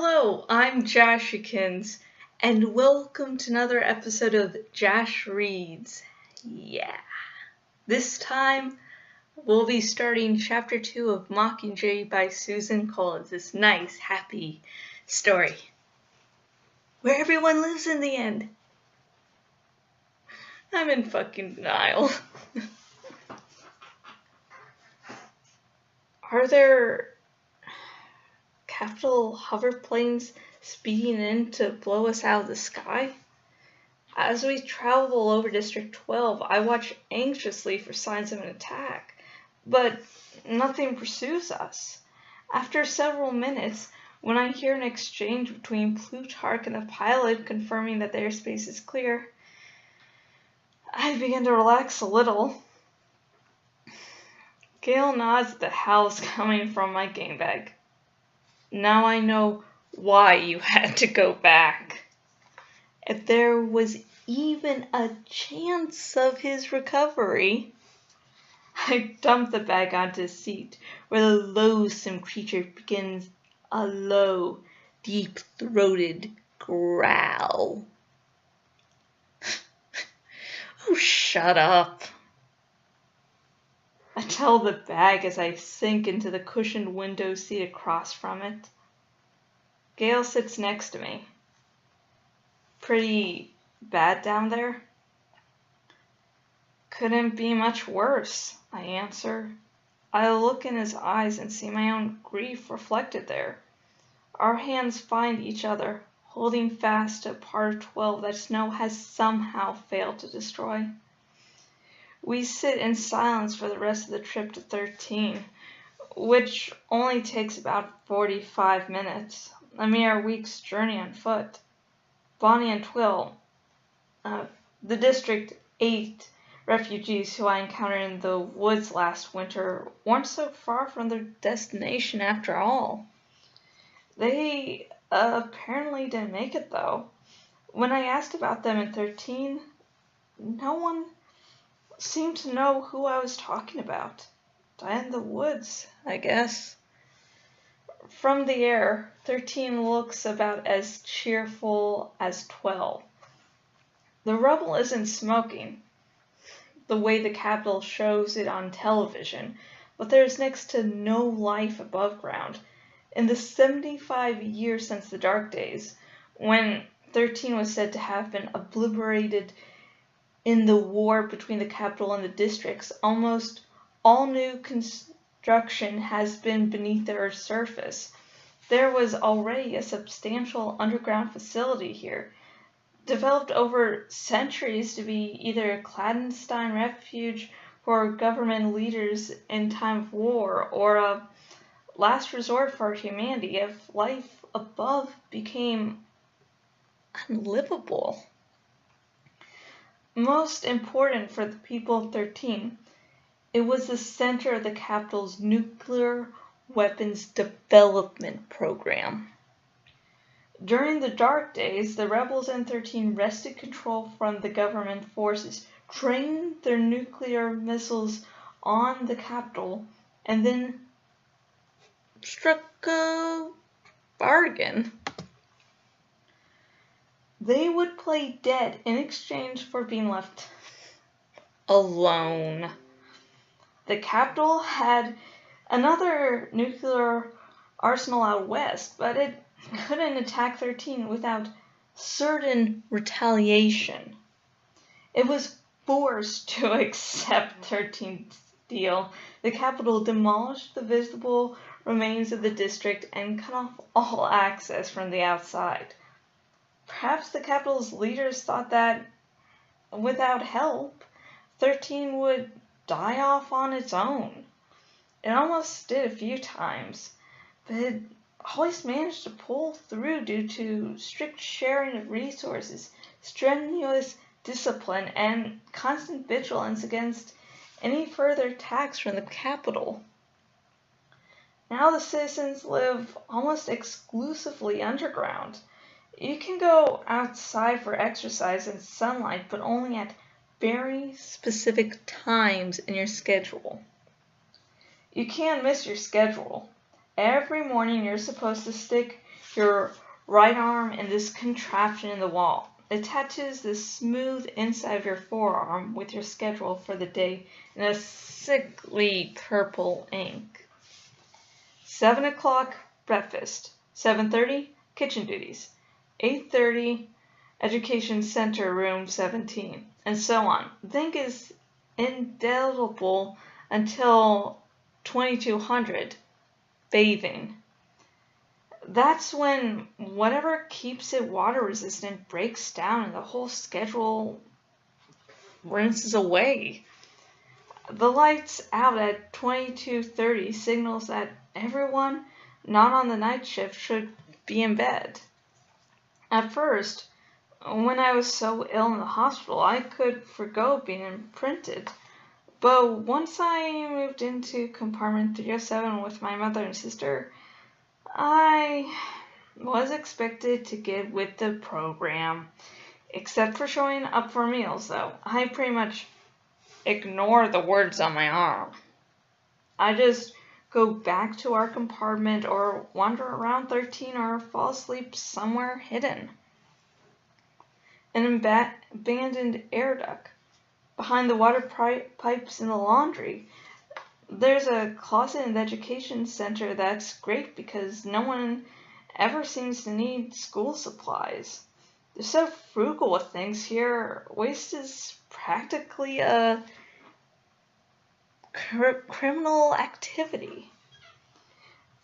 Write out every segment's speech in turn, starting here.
Hello, I'm Jashikins, and welcome to another episode of Jash Reads. Yeah. This time, we'll be starting Chapter 2 of Mockingjay by Susan Collins, this nice, happy story, where everyone lives in the end. I'm in fucking denial. Are there capital hoverplanes speeding in to blow us out of the sky? As we travel over District 12, I watch anxiously for signs of an attack, but nothing pursues us. After several minutes, when I hear an exchange between Plutarch and the pilot confirming that the airspace is clear, I begin to relax a little. Gale nods at the howls coming from my game bag. Now I know why you had to go back. If there was even a chance of his recovery. I dump the bag onto his seat, where the loathsome creature begins a low, deep-throated growl. Oh, shut up. I tell the bag as I sink into the cushioned window seat across from it. Gale sits next to me. Pretty bad down there? Couldn't be much worse, I answer. I look in his eyes and see my own grief reflected there. Our hands find each other, holding fast to a part of 12 that snow has somehow failed to destroy. We sit in silence for the rest of the trip to 13, which only takes about 45 minutes, a mere week's journey on foot. Bonnie and Twill, the District 8 refugees who I encountered in the woods last winter, weren't so far from their destination after all. They apparently didn't make it, though. When I asked about them in 13, no one seemed to know who I was talking about. Died in the woods, I guess. From the air, 13 looks about as cheerful as 12. The rubble isn't smoking, the way the capital shows it on television, but there's next to no life above ground. In the 75 years since the Dark Days, when 13 was said to have been obliterated in the war between the capital and the districts, almost all new construction has been beneath the Earth's surface. There was already a substantial underground facility here, developed over centuries to be either a clandestine refuge for government leaders in time of war or a last resort for humanity if life above became unlivable. Most important for the people of 13, it was the center of the capital's nuclear weapons development program. During the Dark Days, the rebels in 13 wrested control from the government forces, trained their nuclear missiles on the capital, and then struck a bargain. They would play dead in exchange for being left alone. The capital had another nuclear arsenal out west, but it couldn't attack 13 without certain retaliation. It was forced to accept 13's deal. The capital demolished the visible remains of the district and cut off all access from the outside. Perhaps the capital's leaders thought that, without help, 13 would die off on its own. It almost did a few times, but it always managed to pull through due to strict sharing of resources, strenuous discipline, and constant vigilance against any further attacks from the capital. Now the citizens live almost exclusively underground. You can go outside for exercise and sunlight, but only at very specific times in your schedule. You can't miss your schedule. Every morning you're supposed to stick your right arm in this contraption in the wall. It tattoos the smooth inside of your forearm with your schedule for the day in a sickly purple ink. 7 o'clock, breakfast. 7:30, kitchen duties. 8:30, education center, room 17, and so on. The ink is indelible until 2200, bathing. That's when whatever keeps it water resistant breaks down and the whole schedule rinses away. The lights out at 22:30 signals that everyone not on the night shift should be in bed. At first, when I was so ill in the hospital, I could forgo being imprinted. But once I moved into compartment 307 with my mother and sister, I was expected to get with the program, except for showing up for meals, though. I pretty much ignore the words on my arm. I just go back to our compartment or wander around 13 or fall asleep somewhere hidden. An abandoned air duct behind the water pipes in the laundry. There's a closet in the education center that's great because no one ever seems to need school supplies. They're so frugal with things here. Waste is practically a criminal activity.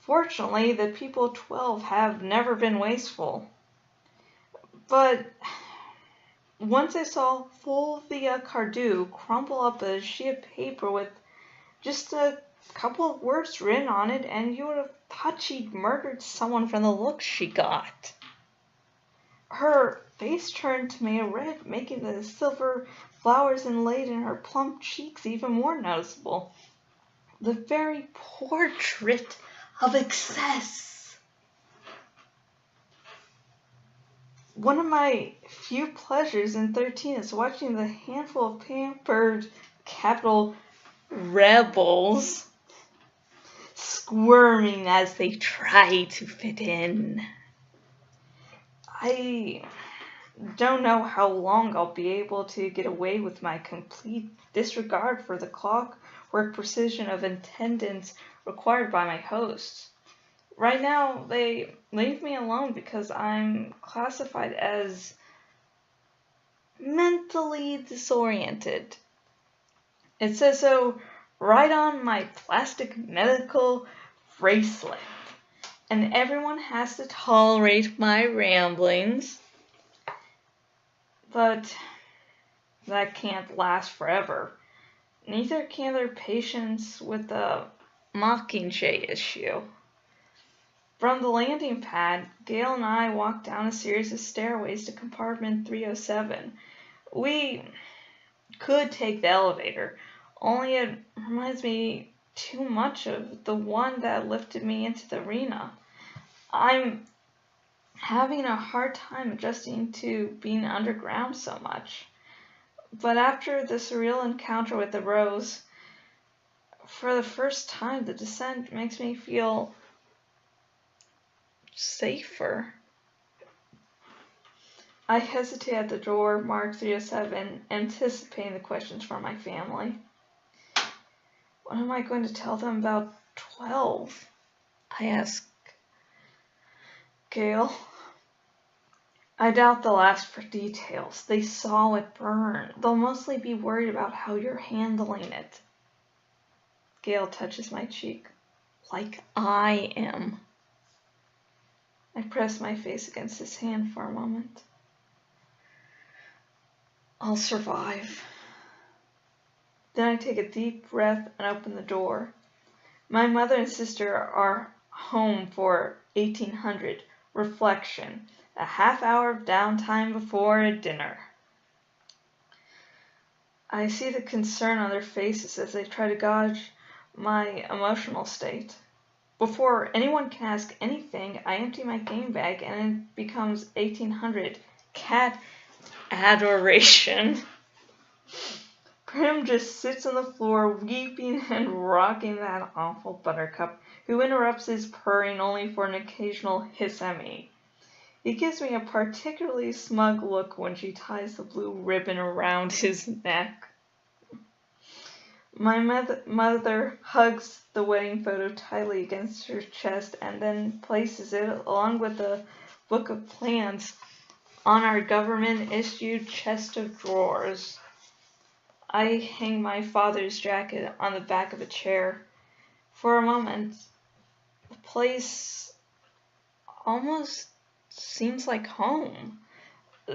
Fortunately, the people 12 have never been wasteful. But once I saw Fulvia Cardew crumple up a sheet of paper with just a couple of words written on it, and you would have thought she'd murdered someone from the look she got. Her face turned tomato red, making the silver flowers inlaid in her plump cheeks even more noticeable. The very portrait of excess. One of my few pleasures in 13 is watching the handful of pampered capital rebels squirming as they try to fit in. I don't know how long I'll be able to get away with my complete disregard for the clockwork precision of attendance required by my hosts. Right now, they leave me alone because I'm classified as mentally disoriented. It says so right on my plastic medical bracelet. And everyone has to tolerate my ramblings. But that can't last forever. Neither can their patience with the Mockingjay issue. From the landing pad, Gail and I walked down a series of stairways to compartment 307. We could take the elevator, only it reminds me too much of the one that lifted me into the arena. I'm having a hard time adjusting to being underground so much. But after the surreal encounter with the Rose, for the first time, the descent makes me feel safer. I hesitate at the door marked 307, anticipating the questions from my family. What am I going to tell them about 12? I ask Gail. I doubt they'll ask for details. They saw it burn. They'll mostly be worried about how you're handling it. Gail touches my cheek, like I am. I press my face against his hand for a moment. I'll survive. Then I take a deep breath and open the door. My mother and sister are home for 1800 reflection, a half hour of downtime before dinner. I see the concern on their faces as they try to gauge my emotional state. Before anyone can ask anything, I empty my game bag and it becomes 1800 cat adoration. Prim just sits on the floor weeping and rocking that awful buttercup who interrupts his purring only for an occasional hiss at me. He gives me a particularly smug look when she ties the blue ribbon around his neck. My mother hugs the wedding photo tightly against her chest and then places it, along with the book of plans, on our government-issued chest of drawers. I hang my father's jacket on the back of a chair. For a moment, the place almost seems like home.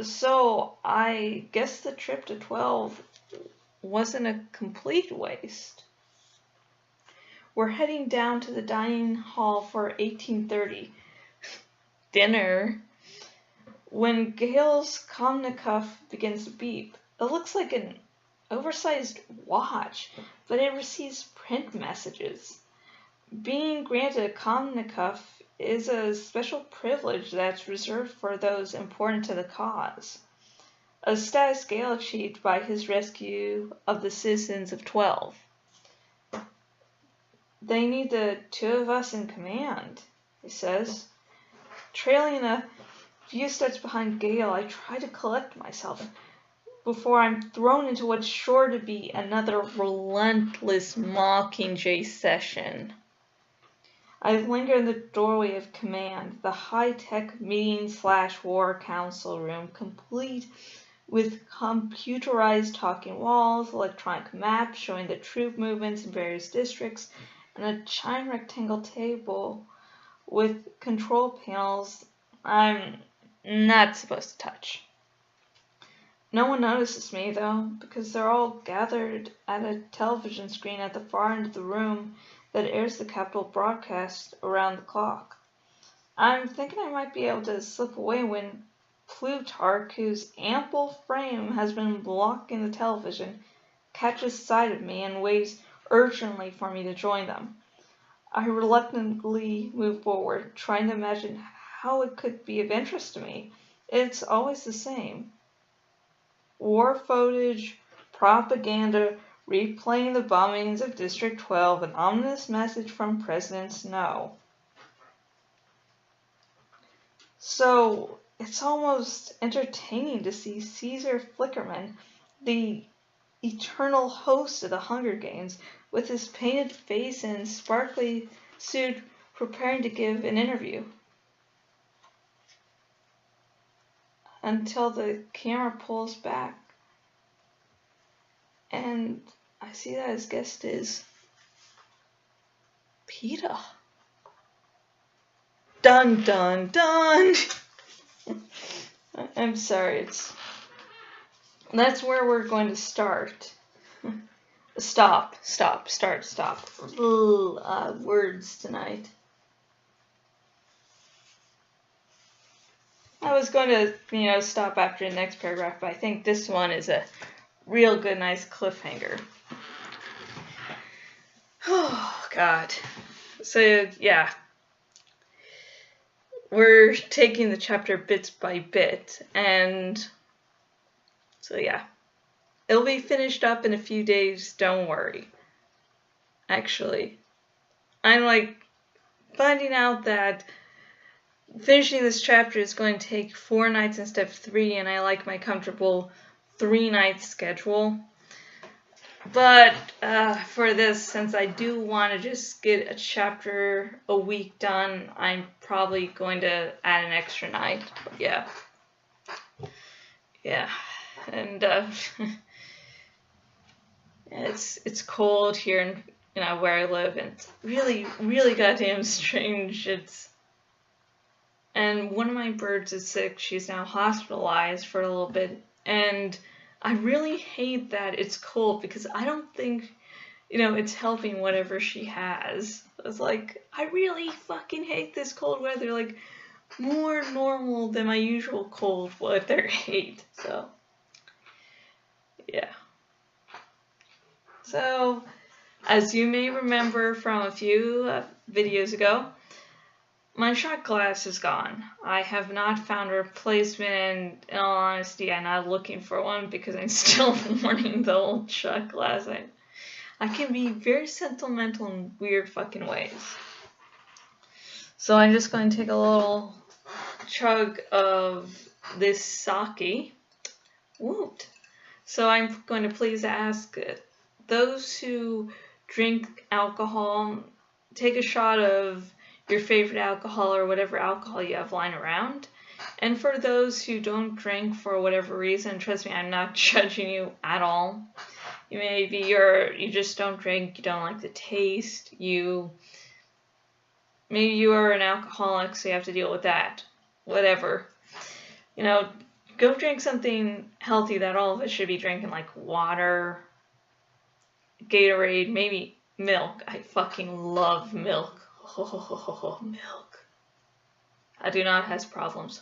So I guess the trip to 12 wasn't a complete waste. We're heading down to the dining hall for 1830 dinner. When Gail's Komnikov begins to beep, it looks like an oversized watch, but it receives print messages. Being granted a Komnikov is a special privilege that's reserved for those important to the cause. A status Gale achieved by his rescue of the citizens of 12. They need the two of us in command, he says. Trailing a few steps behind Gale, I try to collect myself before I'm thrown into what's sure to be another relentless Mockingjay session. I linger in the doorway of command, the high-tech meeting/war council room, complete with computerized talking walls, electronic maps showing the troop movements in various districts, and a giant rectangle table with control panels I'm not supposed to touch. No one notices me, though, because they're all gathered at a television screen at the far end of the room that airs the Capitol broadcast around the clock. I'm thinking I might be able to slip away when Plutarch, whose ample frame has been blocking the television, catches sight of me and waves urgently for me to join them. I reluctantly move forward, trying to imagine how it could be of interest to me. It's always the same. War footage, propaganda, replaying the bombings of District 12, an ominous message from President Snow. So, it's almost entertaining to see Caesar Flickerman, the eternal host of the Hunger Games, with his painted face and sparkly suit, preparing to give an interview. Until the camera pulls back, and I see that his guest is Peeta. Dun dun dun! I'm sorry, that's where we're going to start. Start. Words tonight. I was going to, stop after the next paragraph, but I think this one is a real good, nice cliffhanger. Oh, God. So, yeah. We're taking the chapter bits by bit, and so, yeah. It'll be finished up in a few days, don't worry. Actually, I'm, finding out that finishing this chapter is going to take 4 nights instead of 3, and I like my comfortable 3-night schedule. But for this, since I do want to just get a chapter a week done, I'm probably going to add an extra night. But yeah. And it's cold here in where I live, and it's really, really goddamn strange. And one of my birds is sick. She's now hospitalized for a little bit, and I really hate that it's cold because I don't think, it's helping whatever she has. It's I really fucking hate this cold weather, more normal than my usual cold weather hate. So, yeah. So, as you may remember from a few videos ago, my shot glass is gone. I have not found a replacement, and in all honesty, I'm not looking for one because I'm still mourning the old shot glass. I can be very sentimental in weird fucking ways. So I'm just going to take a little chug of this sake. Woot. So I'm going to please ask those who drink alcohol, take a shot of your favorite alcohol or whatever alcohol you have lying around. And for those who don't drink for whatever reason, trust me, I'm not judging you at all. Maybe you just don't drink, you don't like the taste, maybe you are an alcoholic, so you have to deal with that. Whatever. Go drink something healthy that all of us should be drinking, like water, Gatorade, maybe milk. I fucking love milk. Oh, milk. I do not have problems.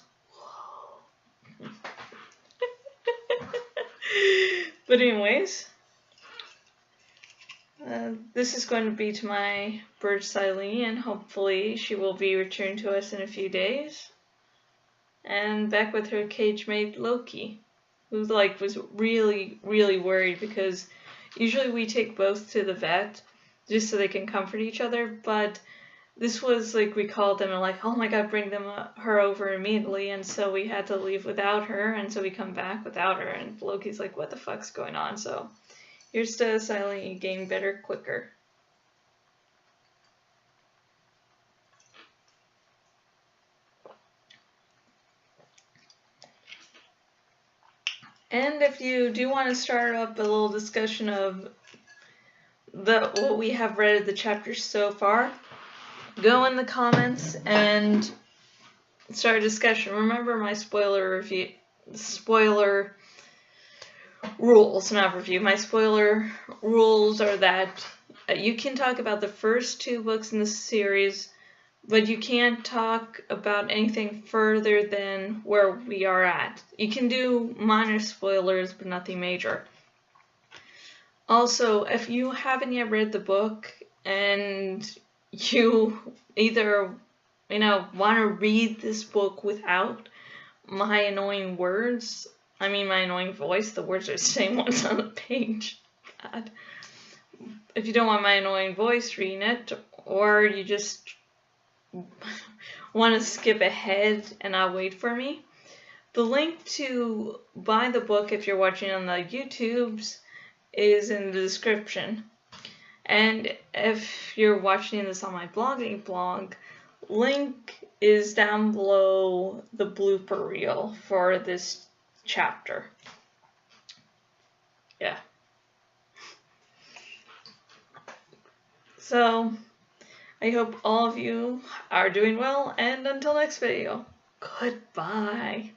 But anyways, this is going to be to my bird Silene, and hopefully she will be returned to us in a few days. And back with her cage mate Loki, who was really, really worried because usually we take both to the vet just so they can comfort each other, but this was we called them and oh my god, bring her over immediately, and so we had to leave without her, and so we come back without her, and Loki's like, what the fuck's going on? So here's to Silene getting better quicker. And if you do want to start up a little discussion of what we have read of the chapters so far, go in the comments and start a discussion. Remember my spoiler rules, not review. My spoiler rules are that you can talk about the first 2 books in the series, but you can't talk about anything further than where we are at. You can do minor spoilers, but nothing major. Also, if you haven't yet read the book and you either, want to read this book without my annoying words, my annoying voice, the words are the same ones on the page. God. If you don't want my annoying voice reading it, or you just want to skip ahead and not wait for me, the link to buy the book if you're watching on the YouTubes is in the description. And if you're watching this on my blogging blog, link is down below the blooper reel for this chapter. Yeah. So, I hope all of you are doing well, and until next video, goodbye.